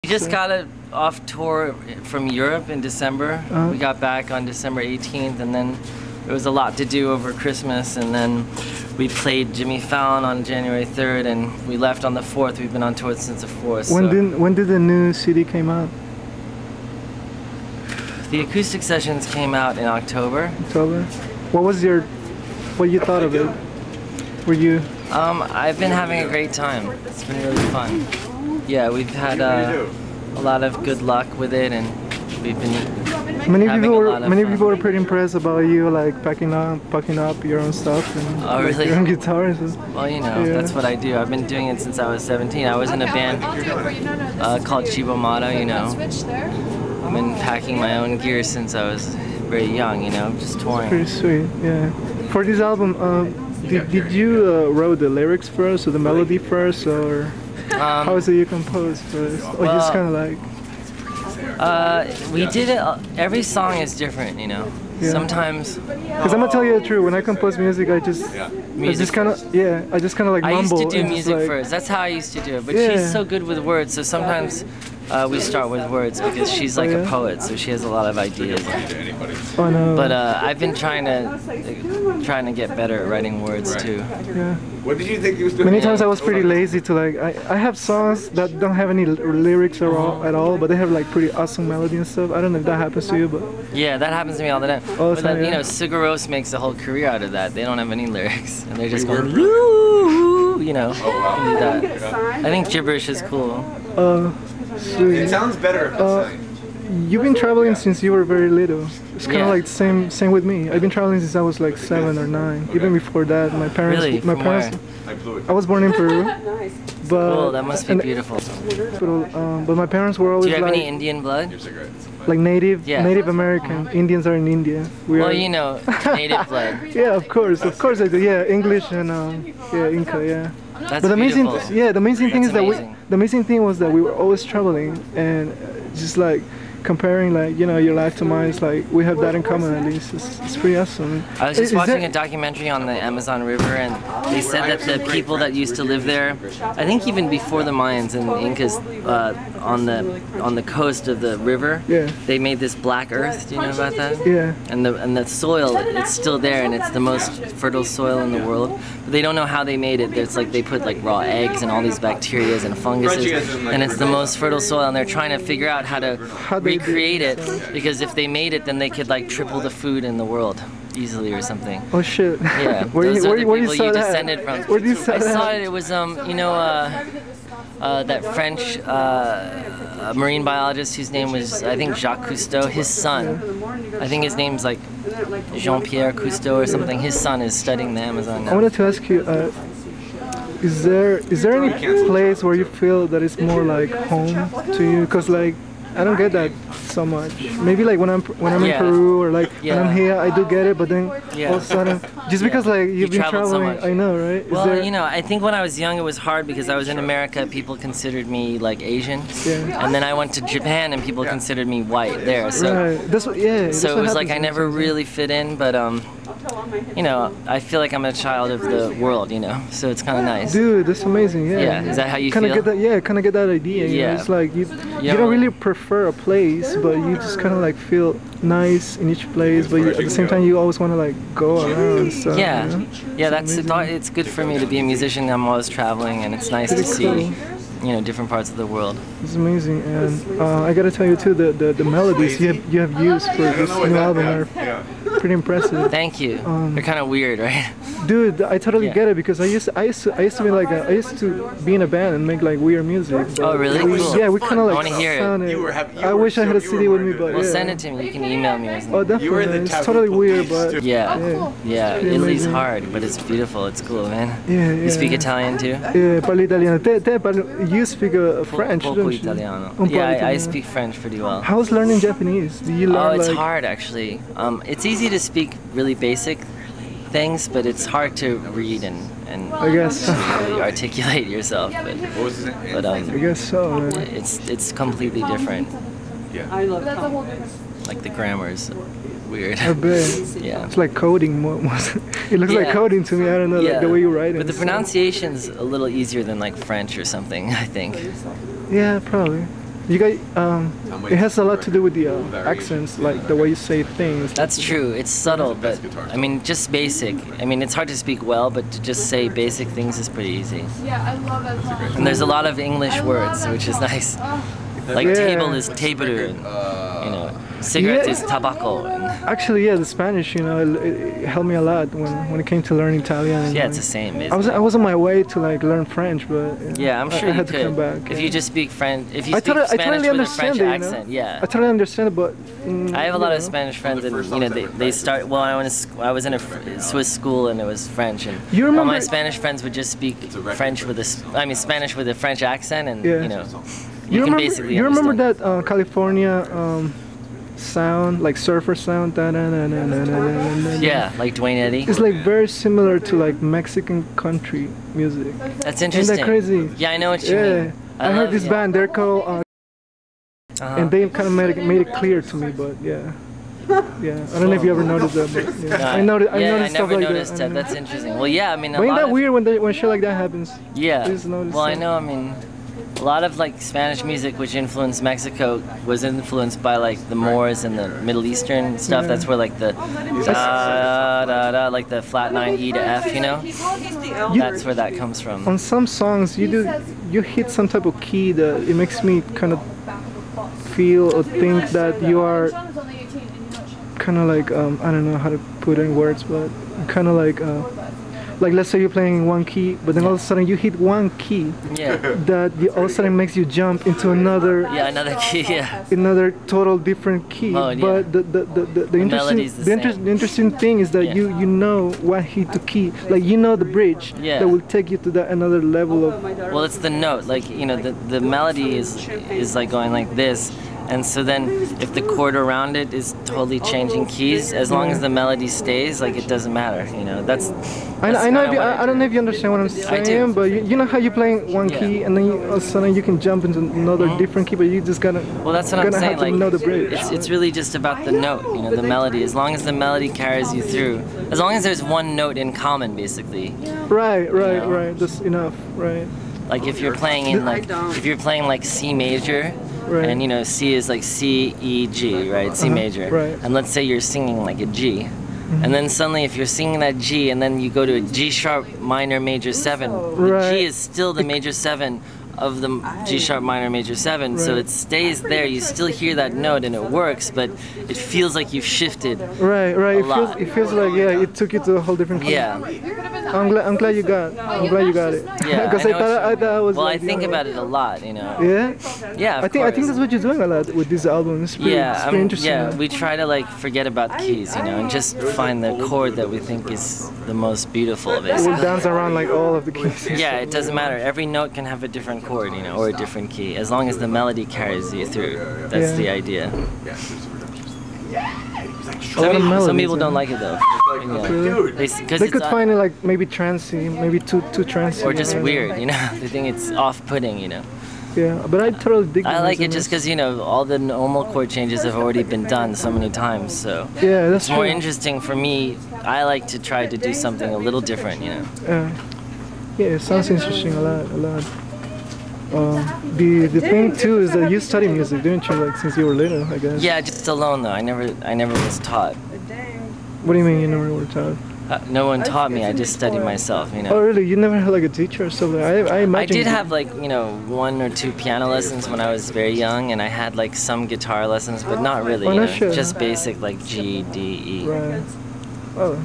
We just got off tour from Europe in December. We got back on December 18th, and then there was a lot to do over Christmas, and then we played Jimmy Fallon on January 3rd, and we left on the 4th. We've been on tour since the 4th. When did the new CD came out? The acoustic sessions came out in October. October. What you thought of it? Were you? I've been having a great time. It's been really fun. Yeah, we've had a lot of good luck with it, and we've been many people were pretty impressed about you, like packing up your own stuff and really? Your own guitars. Well, you know, that's what I do. I've been doing it since I was 17. I was in a band called Chibomata, you know. I've been packing my own gear since I was very young, you know, just touring. Pretty sweet, yeah. For this album, did you wrote the lyrics first or the melody first, or how is it you composed first? Or just kind of like... we did it, every song is different, you know. Yeah. Sometimes... Because I'm gonna tell you the truth, when I compose music, I just kind of like mumble. I used to do music like, first, that's how I used to do it, but she's so good with words, so sometimes we start with words because she's like a poet, so she has a lot of ideas. Oh no. But I've been trying to get better at writing words too. Yeah. What did you think you was doing? Many times I was pretty lazy to like, I have songs that don't have any lyrics at all, but they have like pretty awesome melody and stuff. I don't know if that happens to you, but... Yeah, that happens to me all the time. All the time, you know, Sigur Rós makes a whole career out of that. They don't have any lyrics, and they're just going, woo, you know, do that. I think gibberish is cool. Sweet. It sounds better if it's sang. You've been traveling since you were very little. It's kind of like same with me. I've been traveling since I was like 7 or 9. Even before that, my parents. Really? I was born in Peru. But cool, that must be beautiful. But my parents were always. Do you have like, any Indian blood? Like Native American. Indians are in India. Well, you know, native blood. Yeah, of course I do. Yeah, English and Inca. Yeah. That's but the amazing, beautiful. the amazing thing is that the amazing thing was that we were always traveling, and just like comparing, like, you know, your life to mine, it's like we have that in common at least. It's pretty awesome. I was just watching a documentary on the Amazon River, and they said that the people that used to live there, I think even before the Mayans and the Incas, on the coast of the river, they made this black earth. Do you know about that? Yeah. And the soil, it's still there, and it's the most fertile soil in the world. But they don't know how they made it. It's like they put like raw eggs and all these bacteria and funguses, and it's the most fertile soil, and they're trying to figure out how to recreate it, because if they made it, then they could like triple the food in the world easily or something. Oh shit. Yeah. Where those are the people you descended from. Where did you saw I that? saw it. It was you know, that French marine biologist whose name was, I think, Jacques Cousteau. His son, I think his name's like Jean-Pierre Cousteau or something. His son is studying the Amazon now. I wanted to ask you, is there any place where you feel that it's more like home to you? Because like, I don't get that so much. Maybe like when I'm in Peru, or like when I'm here, I do get it. But then all of a sudden, just because like you've been traveling, so much. I know, right? Well, you know, I think when I was young, it was hard because I was in America. People considered me like Asian, and then I went to Japan, and people considered me white there. So that's what, so it was like I never really fit in, but you know, I feel like I'm a child of the world, you know. So it's kind of nice. Dude, that's amazing. Yeah. Yeah. Is that how you feel? Get that, kind of get that idea. You know? It's like you don't really prefer a place, but you just kind of like feel nice in each place, but at the same time you always want to like go around. So, yeah, you know? Yeah. It's good for me to be a musician. I'm always traveling, and it's nice to see, you know, different parts of the world. It's amazing, and I gotta tell you too, the melodies you have used for this new album are pretty impressive. Thank you. They're kind of weird, right? Dude, I totally get it, because I used to be in a band and make like weird music. Oh really? Cool. Yeah, we kind of like. I want to hear it. I wish I had a CD with me, but well, send it to me. You can email me. Oh, definitely. It's totally weird, but yeah. Italy's hard, but it's beautiful. It's cool, man. Yeah. You speak Italian too? Yeah, parlo italiano. You speak French, Poco don't you? Italiano. Yeah, I speak French pretty well. How's learning Japanese? Do you learn? Oh, it's hard actually. It's easy to speak really basic things, but it's hard to read and I guess really articulate yourself. But I guess so. It's completely different. Yeah. Like the grammar's weird. I bet. Yeah. It's like coding. It looks like coding to me. I don't know, like the way you write it. But the pronunciation's a little easier than like French or something, I think. Yeah, probably. You guys, it has a lot to do with the accents, like the way you say things. That's true. It's subtle, but I mean, just basic. I mean, it's hard to speak well, but to just say basic things is pretty easy. Yeah, I love that song. And there's a lot of English words, which is nice. Like table is teberu, and, you know, cigarette is tabaco. And Actually, yeah, the Spanish, you know, it helped me a lot when it came to learning Italian. And, yeah, it's the same. I was on my way to like learn French, but yeah, I'm sure I you had could. to come back. If you just speak French, if you I speak totally Spanish with a understand French it, you know? accent, yeah. I totally understand it, but I have a lot of Spanish friends, and you know, they start. Well, I was in a Swiss school, and it was French, and You all remember- my Spanish friends would just speak French with Spanish with a French accent, and you know, you can basically. You remember understand. that California sound, like surfer sound? Yeah, like Dwayne Eddy. It's like very similar to like Mexican country music. That's interesting. Isn't that crazy? Yeah, I know what you Yeah, mean. I heard this band. They're called, and they kind of made it clear to me. But yeah, yeah. I don't know if you ever noticed that. But yeah. No, I noticed. I yeah, noticed I stuff never like noticed that. That's interesting. Well, yeah, I mean, a But ain't lot that of, weird when shit like that happens? Yeah. Just notice Well, I that. know. I mean, a lot of like Spanish music, which influenced Mexico, was influenced by like the Moors and the Middle Eastern stuff. Yeah. That's where like the da da da, like the flat 9 E to F, you know. That's where that comes from. On some songs, you hit some type of key that it makes me kind of feel or think that you are kind of like I don't know how to put it in words, but kind of like let's say you're playing in one key, but then all of a sudden you hit one key Yeah. that all of a sudden makes you jump into another Yeah, another key. Yeah. another total different key. Mode, yeah. But the interesting melody's the same. the interesting thing is that Yeah. you know what hit to key, like you know the bridge Yeah. that will take you to that another level of. Well, it's the note. Like, you know, the melody is like going like this. And so then if the chord around it is totally changing keys, as long as the melody stays, like it doesn't matter, you know. That's I know. kinda what I don't know if you understand what I'm saying, but you know how you playing one Yeah. key and then all of a sudden you can jump into another different key, but you just gotta. Well, that's what I'm gonna saying. have to Like, know the bridge. it's really just about the note, you know, the melody. As long as the melody carries you through, as long as there's one note in common, basically. Right. know. Right. That's enough. Right. Like if you're playing in like C major, Right. and you know C is like C E G, right? C major. right. And let's say you're singing like a G. And then suddenly if you're singing that G and then you go to a G sharp minor major 7, the Right. G is still the major 7 of the G sharp minor major 7, so Right. it stays there. You still hear that note and it works, but it feels like you've shifted. Right. A It lot. feels like it took you to a whole different key. Yeah. I'm glad you got it. Yeah. Because I thought I was. Well, I like, think you know, about it a lot, you know. Yeah. Yeah, of I think course. that's what you're doing a lot with this album. It's pretty, Yeah, it's pretty interesting. yeah, we try to like forget about keys, you know, and just find the chord that we think is the most beautiful, We'll basically. dance around like all of the keys. Yeah, it doesn't matter. Every note can have a different chord, you know, or a different key, as long as the melody carries you through. That's Yeah. the idea. A lot of Some melodies, people don't yeah. like it though. Yeah. Dude. Because They it's could find it like maybe trancey, maybe too trancey. or just I don't know. weird, you know. They think it's off-putting, you know. Yeah, but I totally dig. I the like it just resonance. because you know all the normal chord changes have already been done so many times, so. Yeah, that's It's more true. interesting for me. I like to try to do something a little different, you know. Yeah, it sounds interesting a lot. The thing too is that you study music, didn't you? Like since you were little, I guess. Yeah, just alone though. I never was taught. What do you mean you never were taught? No one taught me. I just studied myself, you Oh know. really? You never had like a teacher or something? I imagine. I did you have like, you know, 1 or 2 piano lessons when I was very young, and I had like some guitar lessons, but not really, Oh, you no know, shit. just basic like G, D, E. Right. Oh,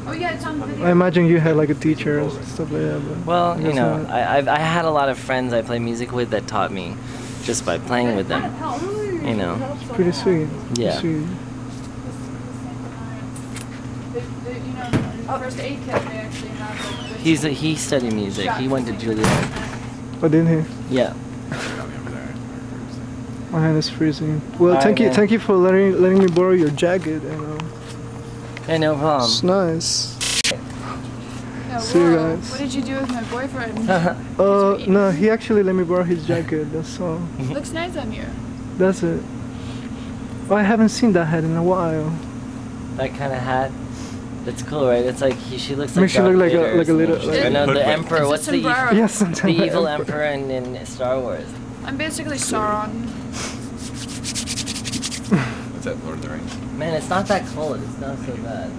Oh yeah, it's on video. I imagine you had like a teacher or stuff like that. But Well, I you guess know, not. I had a lot of friends I play music with that taught me just by playing with them, you know. It's pretty sweet. Yeah. Sweet. You know, first aid kit they actually have like He studied music. He went to Juilliard. Oh, didn't he? Yeah. My hand is freezing. Well, Alright, man. thank you for letting me borrow your jacket. Hey, no problem. It's nice. Yeah, See you whoa. guys. What did you do with my boyfriend? No, he actually let me borrow his jacket. That's all. Looks nice on you. That's it. Oh, I haven't seen that hat in a while. That kind of hat. That's cool, right? It's like she looks like Makes you Darth look like Vader a or little. something. Like Or no, the Hoodwink. Emperor. It's a What's the sombrero. yes, sometimes. evil Emperor in Star Wars? I'm basically Sauron. What's that, Lord of the Rings? Man, it's not that cold. It's not so bad.